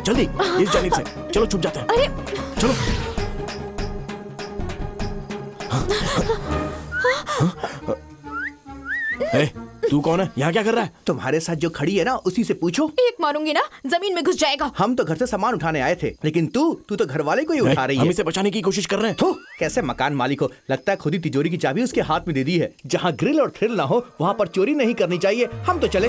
जल्दी इस जानिब से। चलो छुप जाते हैं। अरे चलो। ए, तू कौन है? यहाँ क्या कर रहा है? तुम्हारे साथ जो खड़ी है ना, उसी से पूछो। एक मारूंगी ना, जमीन में घुस जाएगा। हम तो घर से सामान उठाने आए थे, लेकिन तू तो घर वाले को ही उठा रही है। हम इसे बचाने की कोशिश कर रहे हैं। थू, कैसे मकान मालिक हो, लगता है खुद ही तिजोरी की चाबी उसके हाथ में दे दी है। जहाँ ग्रिल और थ्रिल ना हो, वहाँ पर चोरी नहीं करनी चाहिए। हम तो चले।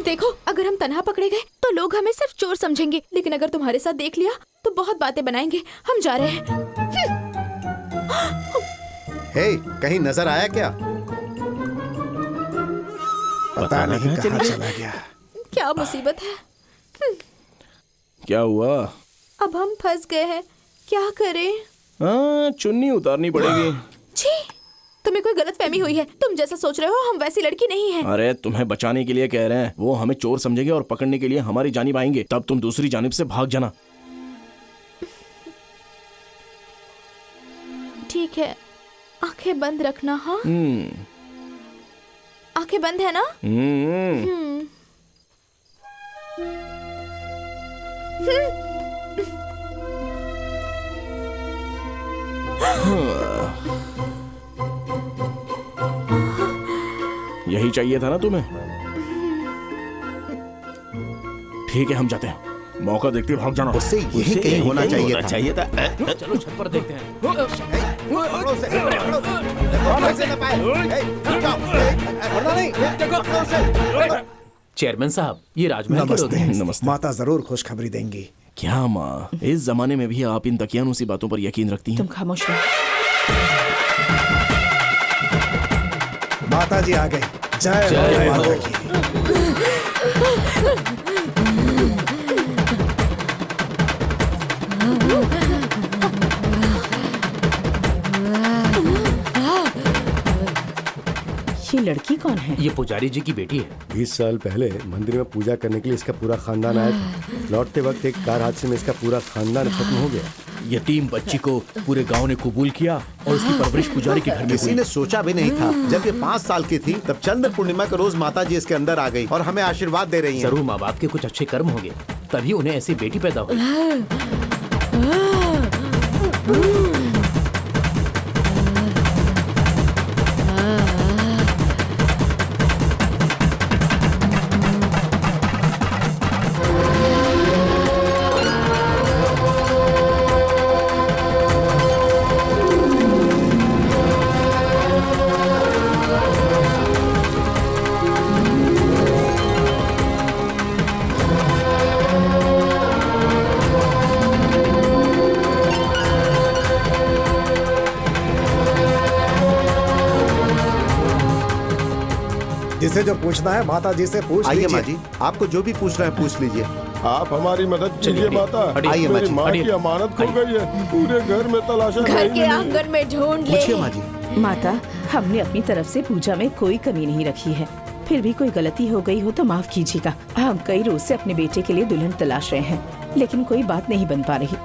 देखो, अगर हम तन्हा पकड़े गए तो लोग हमें सिर्फ चोर समझेंगे, लेकिन अगर तुम्हारे साथ देख लिया तो बहुत बातें बनाएंगे। हम जा रहे हैं। हे, कहीं नजर आया क्या? पता नहीं कहाँ चला गया। क्या मुसीबत है। क्या हुआ? अब हम फंस गए हैं, क्या करें? हाँ, चुन्नी उतारनी पड़ेगी। छी, तुम्हें कोई गलतफहमी हुई है। तुम जैसा सोच रहे हो, हम वैसी लड़की नहीं है। अरे तुम्हें बचाने के लिए कह रहे हैं, वो हमें चोर समझेंगे और पकड़ने के लिए हमारी जानिब आएंगे। तब तुम दूसरी जानिब से भाग जाना। ठीक है, आंखें बंद रखना। हाँ, आंखें बंद है ना? यही चाहिए था ना तुम्हें? ठीक है, हम जाते हैं। मौका देखते भाग जाना। उससे यही कहीं होना चाहिए था। चलो छत पर देखते हैं। चेयरमैन साहब, ये राजमहल के लोग हैं। नमस्ते। माता जरूर खुशखबरी देंगी। क्या माँ, इस जमाने में भी आप इन तकियानों सी बातों पर यकीन रखती हैं? तुम खामोश रहो। माता जी आ गए। जय माता की। ये लड़की कौन है? ये पुजारी जी की बेटी है। 20 साल पहले मंदिर में पूजा करने के लिए इसका पूरा खानदान आया था। लौटते वक्त एक कार हादसे में इसका पूरा खानदान खत्म हो गया। यतीम बच्ची को पूरे गांव ने कबूल किया और उसकी परवरिश पुजारी के घर में किसी हुई। ने सोचा भी नहीं था। जब ये 5 साल की थी, तब चंद्र पूर्णिमा के रोज माता जी इसके अंदर आ गई और हमें आशीर्वाद दे रही हैं। जरूर माँ बाप के कुछ अच्छे कर्म होंगे, तभी उन्हें ऐसी बेटी पैदा हुई। जिसे जो पूछना है माता जी से पूछ आइए लीजिए। माँ जी, आपको जो भी पूछना है पूछ लीजिए। आप हमारी मदद कीजिए माता। आइए माँ मेरी जी, माँ की अमानत खो गई है। पूरे घर में तलाशा घर नहीं के मिली। आंगन में ढूंढ ले। पूछिए माँ जी। माता, हमने अपनी तरफ से पूजा में कोई कमी नहीं रखी है। फिर भी कोई गलती हो गई हो तो माफ कीजिएगा। हम कई रोज से अपने बेटे के लिए दुल्हन तलाश रहे हैं, लेकिन कोई बात नहीं बन पा रही।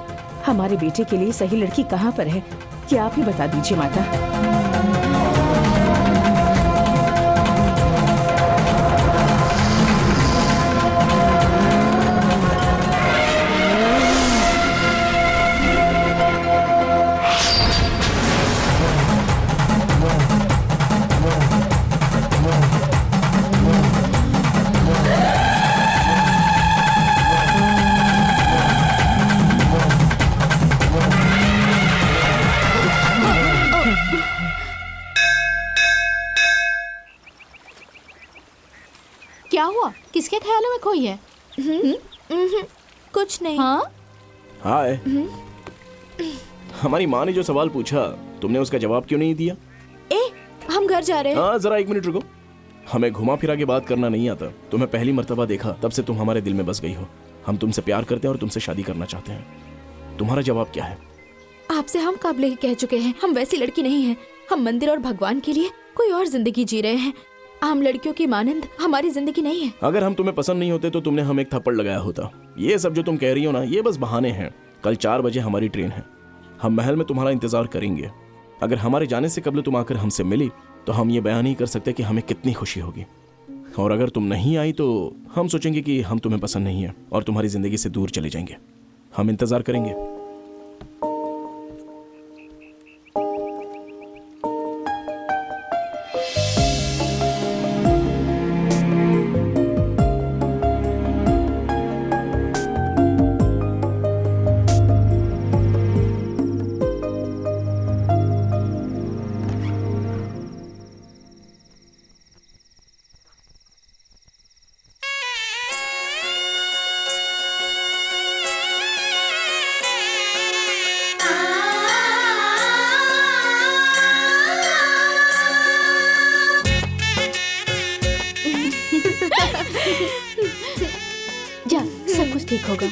हमारे बेटे के लिए सही लड़की कहाँ पर है, क्या आप ही बता दीजिए माता। क्या हुआ? किसके ख्यालों में खोई है? कुछ नहीं। हाँ? हाय। हमारी माँ ने जो सवाल पूछा, तुमने उसका जवाब क्यों नहीं दिया? हम घर जा रहे हैं। हाँ, जरा 1 मिनट रुको। हमें घुमा फिरा के बात करना नहीं आता। तुम्हें पहली मर्तबा देखा तब से तुम हमारे दिल में बस गई हो। हम तुमसे प्यार करते हैं और तुमसे शादी करना चाहते हैं। तुम्हारा जवाब क्या है? आपसे हम कब ही कह चुके हैं, हम वैसी लड़की नहीं हैं। हम मंदिर और भगवान के लिए कोई और जिंदगी जी रहे हैं। आम लड़कियों की मानंद हमारी जिंदगी नहीं है। अगर हम तुम्हें पसंद नहीं होते तो तुमने हमें एक थप्पड़ लगाया होता। ये सब जो तुम कह रही हो ना, ये बस बहाने हैं। कल 4 बजे हमारी ट्रेन है। हम महल में तुम्हारा इंतजार करेंगे। अगर हमारे जाने से कबल तुम आकर हमसे मिली तो हम ये बयान नहीं कर सकते कि हमें कितनी खुशी होगी। और अगर तुम नहीं आई तो हम सोचेंगे कि हम तुम्हें पसंद नहीं है और तुम्हारी जिंदगी से दूर चले जाएंगे। हम इंतजार करेंगे। जा, सब कुछ ठीक होगा।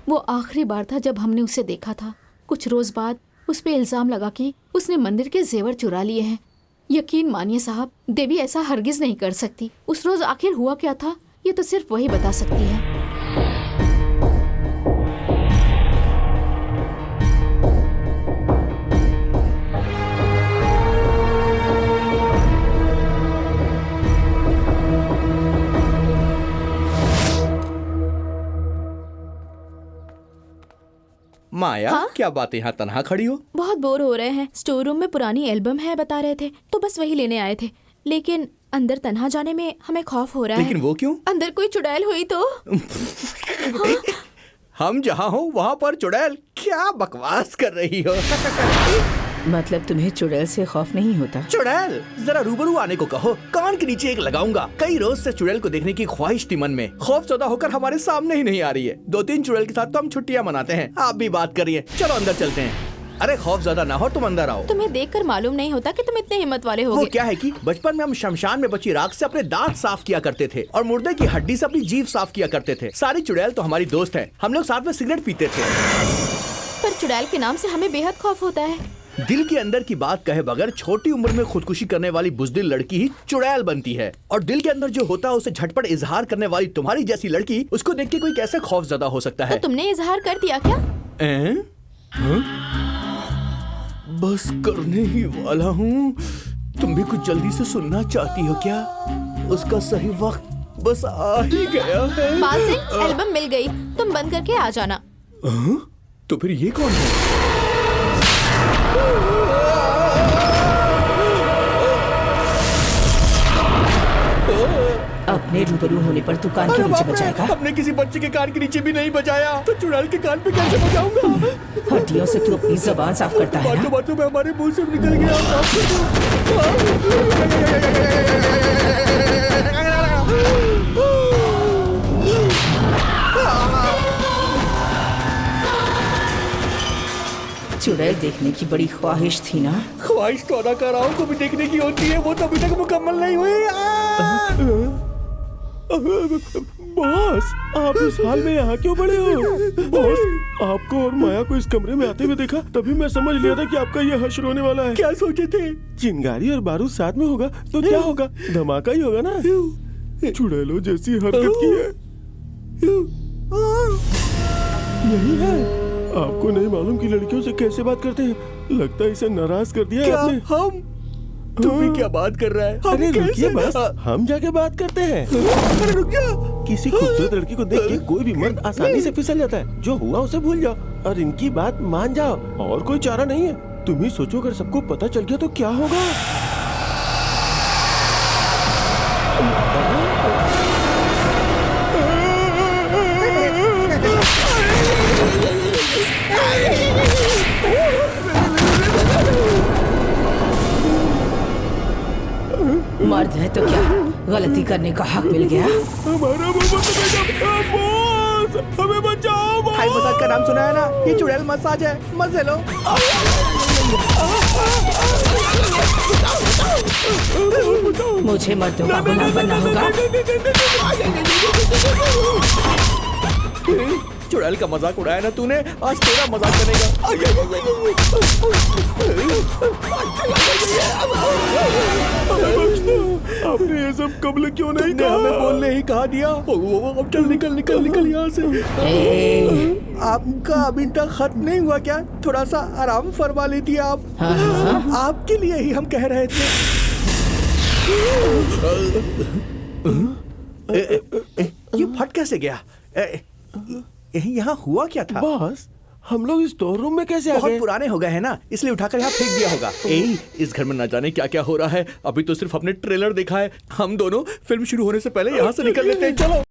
वो आखिरी बार था जब हमने उसे देखा था। कुछ रोज बाद उस पे इल्जाम लगा कि उसने मंदिर के जेवर चुरा लिए हैं। यकीन मानिए साहब, देवी ऐसा हरगिज नहीं कर सकती। उस रोज आखिर हुआ क्या था, ये तो सिर्फ वही बता सकती है। माया, हाँ? क्या बात है, यहाँ तन्हा खड़ी हो? बहुत बोर हो रहे हैं। स्टोर रूम में पुरानी एल्बम है बता रहे थे, तो बस वही लेने आए थे। लेकिन अंदर तन्हा जाने में हमें खौफ हो रहा है। लेकिन वो क्यों? अंदर कोई चुड़ैल हुई तो। हम जहाँ हो वहाँ पर चुड़ैल? क्या बकवास कर रही हो? मतलब तुम्हें चुड़ैल से खौफ नहीं होता? चुड़ैल, जरा रूबरू आने को कहो, कान के नीचे एक लगाऊंगा। कई रोज से चुड़ैल को देखने की ख्वाहिश थी मन में, खौफ ज़्यादा होकर हमारे सामने ही नहीं आ रही है। 2-3 चुड़ैल के साथ तो हम छुट्टियां मनाते हैं, आप भी बात करिए। चलो अंदर चलते हैं। अरे खौफ ज्यादा ना हो, तुम अंदर आओ। तुम्हें देखकर मालूम नहीं होता कि तुम इतने हिम्मत वाले वो होगे। क्या है कि बचपन में हम शमशान में बची राख से अपने दांत साफ किया करते थे और मुर्दे की हड्डी से अपनी जीभ साफ किया करते थे। सारी चुड़ैल तो हमारी दोस्त है, हम लोग साथ में सिगरेट पीते थे। पर चुड़ैल के नाम से हमें बेहद खौफ होता है। दिल के अंदर की बात कहे बगैर छोटी उम्र में खुदकुशी करने वाली बुज़दिल लड़की ही चुड़ैल बनती है। और दिल के अंदर जो होता है उसे झटपट इजहार करने वाली तुम्हारी जैसी लड़की, उसको देख के कोई कैसे खौफ ज्यादा हो सकता है? तो तुमने इजहार कर दिया क्या? बस करने ही वाला हूँ। तुम भी कुछ जल्दी से सुनना चाहती हो क्या? उसका सही वक्त बस आ ही गया है। बाल सिंह, एल्बम मिल गई, तुम बंद करके आ जाना। तो फिर ये कौन है? अपने रूबरू होने पर तू कान के नीचे बजाएगा? हमने किसी बच्चे के कान के नीचे भी नहीं बजाया, तो चुड़ैल के कान पे कैसे बजाऊंगा? हड्डियों से तू अपनी जबान साफ करता है ना? बातों में हमारे मुंह से निकल गया। चुड़ैल देखने की बड़ी ख्वाहिश थी ना? ख्वाहिश तो अदाकाराओं को भी देखने की होती है, वो तो अभी तक मुकम्मल नहीं हुई। बॉस, आप इस हाल में यहाँ क्यों पड़े हो? बॉस, आपको और माया को इस कमरे में आते हुए देखा, तभी मैं समझ लिया था कि आपका ये हश्र होने वाला है। क्या सोचे थे? चिंगारी और बारूद साथ में होगा तो क्या होगा? धमाका ही होगा ना। चुड़ैलों जैसी हरकत की है। नहीं है, आपको नहीं मालूम कि लड़कियों से कैसे बात करते हैं। लगता है इसे नाराज कर दिया क्या आपने। हम? तू भी क्या बात कर रहा है? अरे हम रुकिए कैसे? बस, हम जाके बात करते हैं। अरे रुक जा। किसी खूबसूरत लड़की को देख के कोई भी मर्द आसानी से फिसल जाता है। जो हुआ उसे भूल जाओ और इनकी बात मान जाओ, और कोई चारा नहीं है। तुम ही सोचो, अगर सबको पता चल गया तो क्या होगा? मर्द है तो क्या गलती करने का हक मिल गया? हमारा बॉस, हमें बचाओ बॉस। थाई मसाज का नाम सुना है ना? ये चुड़ैल मसाज है, मजे लो। मुझे मर्दों का गुलाम बनना होगा। चुड़ैल का मजाक उड़ाया ना तूने, आज तेरा मजाक बनेगा। आपने ये सब कबल क्यों नहीं तुमने हमें बोलने ही कहा दिया। अब चल निकल निकल निकल यहाँ से। आपका अभी तक खत नहीं हुआ क्या? थोड़ा सा आराम फरमा लेती आप। आपके लिए ही हम कह रहे थे। ये फट कैसे गया? यहाँ हुआ क्या था? बॉस, हम लोग इस स्टोर रूम में कैसे आ बहुत गए? पुराने हो गए हैं ना, इसलिए उठाकर यहाँ फेंक दिया होगा। इस घर में न जाने क्या क्या हो रहा है। अभी तो सिर्फ अपने ट्रेलर देखा है। हम दोनों फिल्म शुरू होने से पहले यहाँ से निकल लेते हैं। चलो।